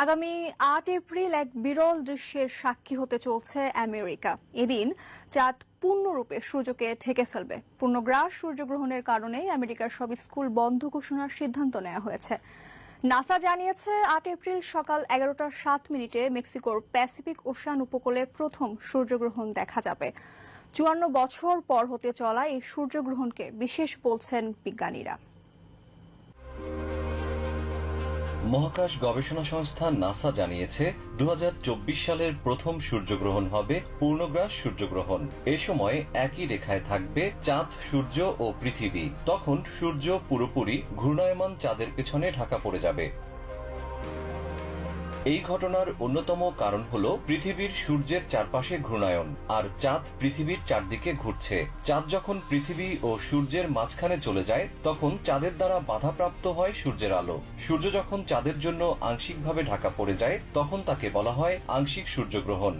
আগামী ৮ এপ্রিল এক বিরল দৃশ্যের সাক্ষী হতে চলছে আমেরিকা। এদিন চাঁদ পূর্ণরূপে সূর্যকে ঢেকে ফেলবে। পূর্ণগ্রাস সূর্যগ্রহণের কারণে আমেরিকার সব স্কুল বন্ধ ঘোষণার সিদ্ধান্ত নেওয়া হয়েছে। নাসা জানিয়েছে ৮ এপ্রিল সকাল 11:07 মেক্সিকোর প্যাসিফিক ওশান উপকূলে প্রথম সূর্যগ্রহণ দেখা যাবে। ৫৪ বছর পর হতে চলা এই সূর্যগ্রহণকে বিশেষ বলছেন বিজ্ঞানীরা। মহাকাশ গবেষণা সংস্থা নাসা জানিয়েছে ২০২৪ সালের প্রথম সূর্যগ্রহণ হবে পূর্ণগ্রাস সূর্যগ্রহণ। এ সময় একই রেখায় থাকবে চাঁদ, সূর্য ও পৃথিবী। তখন সূর্য পুরোপুরি ঘূর্ণায়মান চাঁদের পেছনে ঢাকা পড়ে যাবে। এই ঘটনার অন্যতম কারণ হল পৃথিবীর সূর্যের চারপাশে ঘূর্ণায়ন, আর চাঁদ পৃথিবীর চারদিকে ঘুরছে। চাঁদ যখন পৃথিবী ও সূর্যের মাঝখানে চলে যায় তখন চাঁদের দ্বারা বাধাপ্রাপ্ত হয় সূর্যের আলো। সূর্য যখন চাঁদের জন্য আংশিকভাবে ঢাকা পড়ে যায় তখন তাকে বলা হয় আংশিক সূর্যগ্রহণ।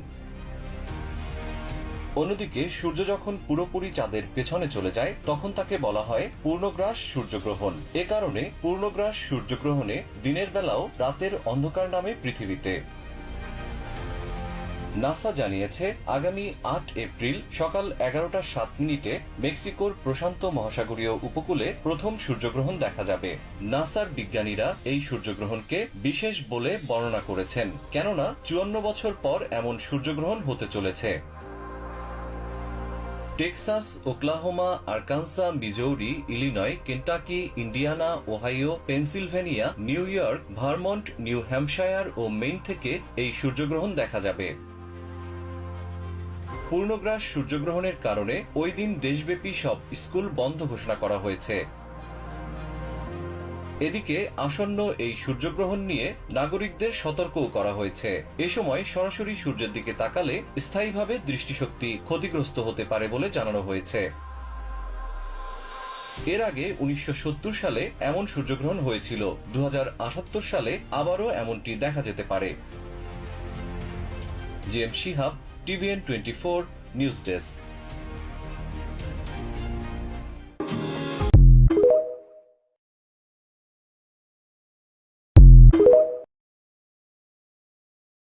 অন্যদিকে সূর্য যখন পুরোপুরি চাঁদের পেছনে চলে যায় তখন তাকে বলা হয় পূর্ণগ্রাস সূর্যগ্রহণ। এ কারণে পূর্ণগ্রাস সূর্যগ্রহণে দিনের বেলাও রাতের অন্ধকার নামে পৃথিবীতে। নাসা জানিয়েছে আগামী ৮ এপ্রিল সকাল 11:07 মেক্সিকোর প্রশান্ত মহাসাগরীয় উপকূলে প্রথম সূর্যগ্রহণ দেখা যাবে। নাসার বিজ্ঞানীরা এই সূর্যগ্রহণকে বিশেষ বলে বর্ণনা করেছেন, কেননা ৫৪ বছর পর এমন সূর্যগ্রহণ হতে চলেছে। Texas, Oklahoma, Arkansas, Missouri, Illinois, Kentucky, Indiana, Ohio, Pennsylvania, New York, Vermont, New Hampshire ও মেইন থেকে এই সূর্যগ্রহণ দেখা যাবে। পূর্ণগ্রাস সূর্যগ্রহণের কারণে ওই দিন দেশব্যাপী সব স্কুল বন্ধ ঘোষণা করা হয়েছে। এদিকে আসন্ন এই সূর্যগ্রহণ নিয়ে নাগরিকদের সতর্কও করা হয়েছে। এ সময় সরাসরি সূর্যের দিকে তাকালে স্থায়ীভাবে দৃষ্টিশক্তি ক্ষতিগ্রস্ত হতে পারে বলে জানানো হয়েছে। এর আগে ১৯৭০ সালে এমন সূর্যগ্রহণ হয়েছিল। ২০৭৮ সালে আবারও এমনটি দেখা যেতে পারে। JM Shihab, TVN24 news desk.